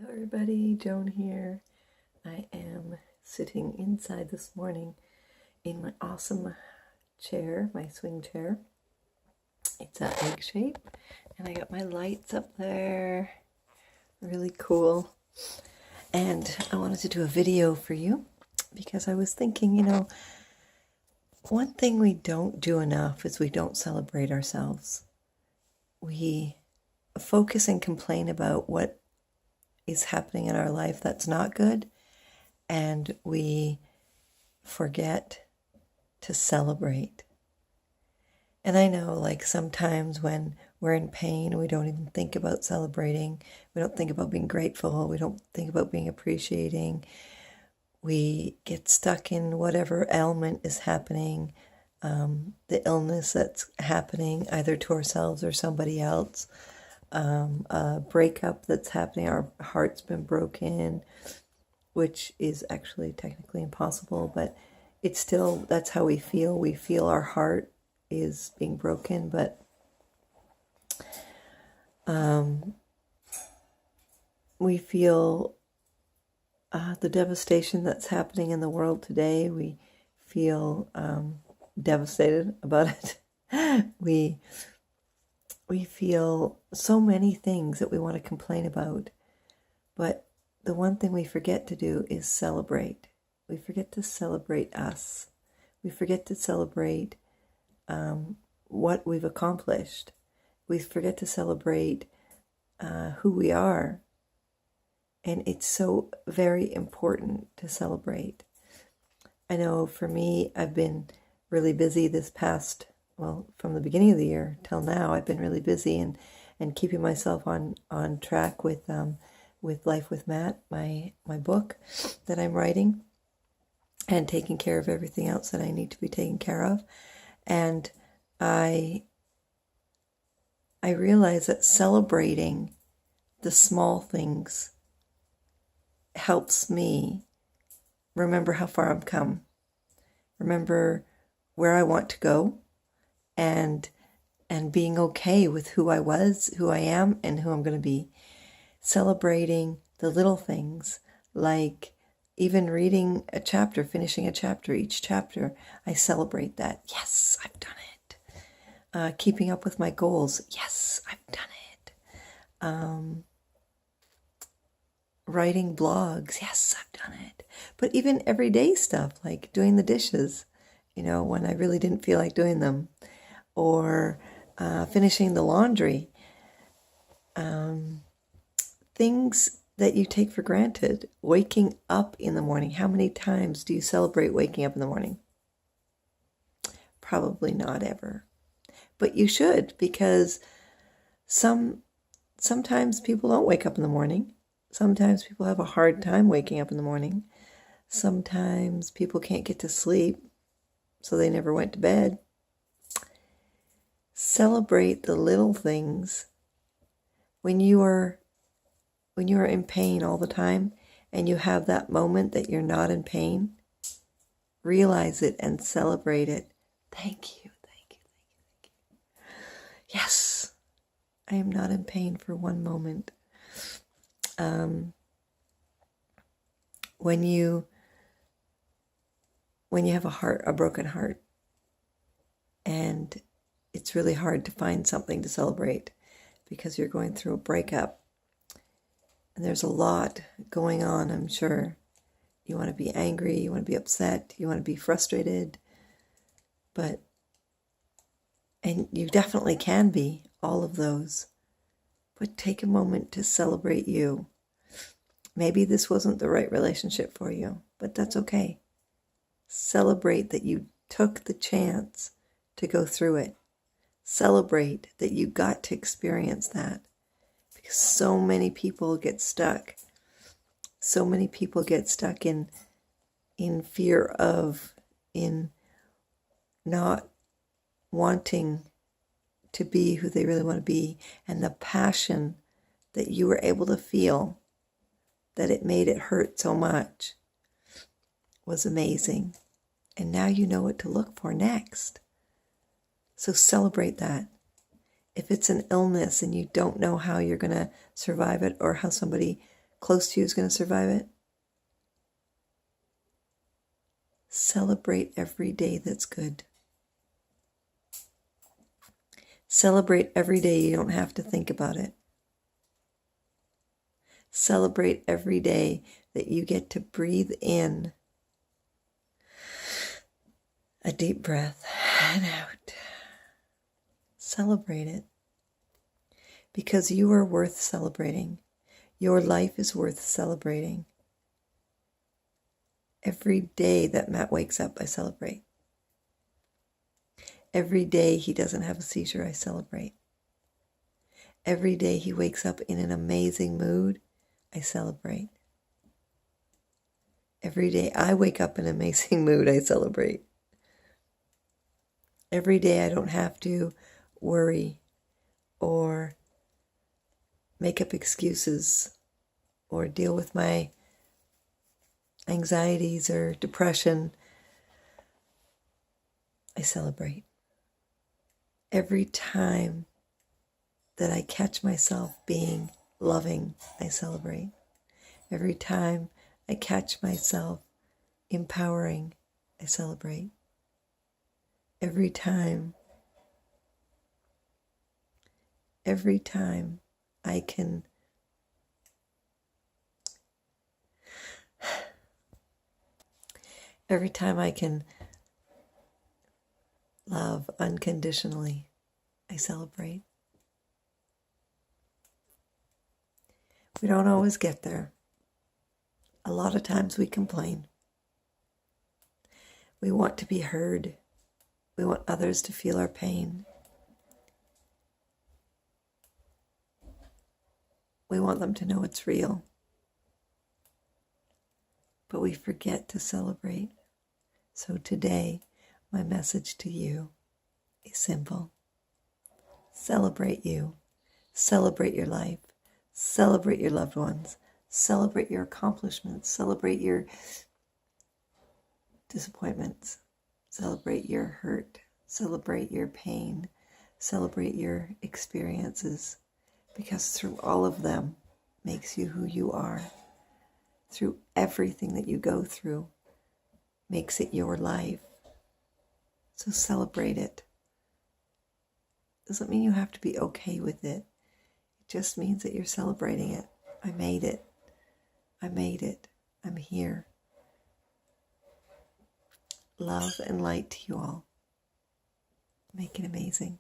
Hello everybody, Joan here. I am sitting inside this morning in my awesome chair, my swing chair. It's an egg shape and I got my lights up there. Really cool. And I wanted to do a video for you because I was thinking, one thing we don't do enough is we don't celebrate ourselves. We focus and complain about what is happening in our life that's not good, and we forget to celebrate. And I know, like, sometimes when we're in pain, we don't even think about celebrating. We don't think about being grateful. We don't think about being appreciating. We get stuck in whatever ailment is happening, the illness that's happening either to ourselves or somebody else, a breakup that's happening, our heart's been broken, which is actually technically impossible, but it's still, that's how we feel. We feel our heart is being broken, but we feel the devastation that's happening in the world today. We feel devastated about it. We feel so many things that we want to complain about, but the one thing we forget to do is celebrate. We forget to celebrate us. We forget to celebrate what we've accomplished. We forget to celebrate who we are. And it's so very important to celebrate. I know for me, I've been really busy this past, from the beginning of the year till now, I've been really busy and keeping myself on track with Life with Matt, my book that I'm writing, and taking care of everything else that I need to be taken care of. And I realize that celebrating the small things helps me remember how far I've come, remember where I want to go, and being okay with who I was, who I am, and who I'm going to be. Celebrating the little things, like even reading a chapter, finishing a chapter, each chapter, I celebrate that. Yes, I've done it. Keeping up with my goals. Yes, I've done it. Writing blogs. Yes, I've done it. But even everyday stuff, like doing the dishes, when I really didn't feel like doing them, or finishing the laundry. Things that you take for granted. Waking up in the morning. How many times do you celebrate waking up in the morning? Probably not ever. But you should, because sometimes people don't wake up in the morning. Sometimes people have a hard time waking up in the morning. Sometimes people can't get to sleep, so they never went to bed. Celebrate the little things. When you are in pain all the time and you have that moment that you're not in pain, realize it and celebrate it. Thank you, thank you, thank you, thank you. Yes, I am not in pain for one moment. When you have a broken heart, and it's really hard to find something to celebrate because you're going through a breakup, and there's a lot going on, I'm sure. You want to be angry, you want to be upset, you want to be frustrated, and you definitely can be all of those. But take a moment to celebrate you. Maybe this wasn't the right relationship for you, but that's okay. Celebrate that you took the chance to go through it. Celebrate that you got to experience that. Because so many people get stuck. So many people get stuck in fear of, in not wanting to be who they really want to be. And the passion that you were able to feel, that it made it hurt so much, was amazing. And now you know what to look for next. So celebrate that. If it's an illness and you don't know how you're going to survive it, or how somebody close to you is going to survive it. Celebrate every day that's good. Celebrate every day you don't have to think about it. Celebrate every day that you get to breathe in a deep breath and out. Celebrate it. Because you are worth celebrating. Your life is worth celebrating. Every day that Matt wakes up, I celebrate. Every day he doesn't have a seizure, I celebrate. Every day he wakes up in an amazing mood, I celebrate. Every day I wake up in an amazing mood, I celebrate. Every day I don't have to worry or make up excuses or deal with my anxieties or depression, I celebrate. Every time that I catch myself being loving, I celebrate. Every time I catch myself empowering, I celebrate. Every time I can love unconditionally, I celebrate. We don't always get there. A lot of times we complain. We want to be heard. We want others to feel our pain. We want them to know it's real. But we forget to celebrate. So today, my message to you is simple. Celebrate you. Celebrate your life. Celebrate your loved ones. Celebrate your accomplishments. Celebrate your disappointments. Celebrate your hurt. Celebrate your pain. Celebrate your experiences. Because through all of them makes you who you are. Through everything that you go through makes it your life. So celebrate it. Doesn't mean you have to be okay with it. It just means that you're celebrating it. I made it. I made it. I'm here. Love and light to you all. Make it amazing.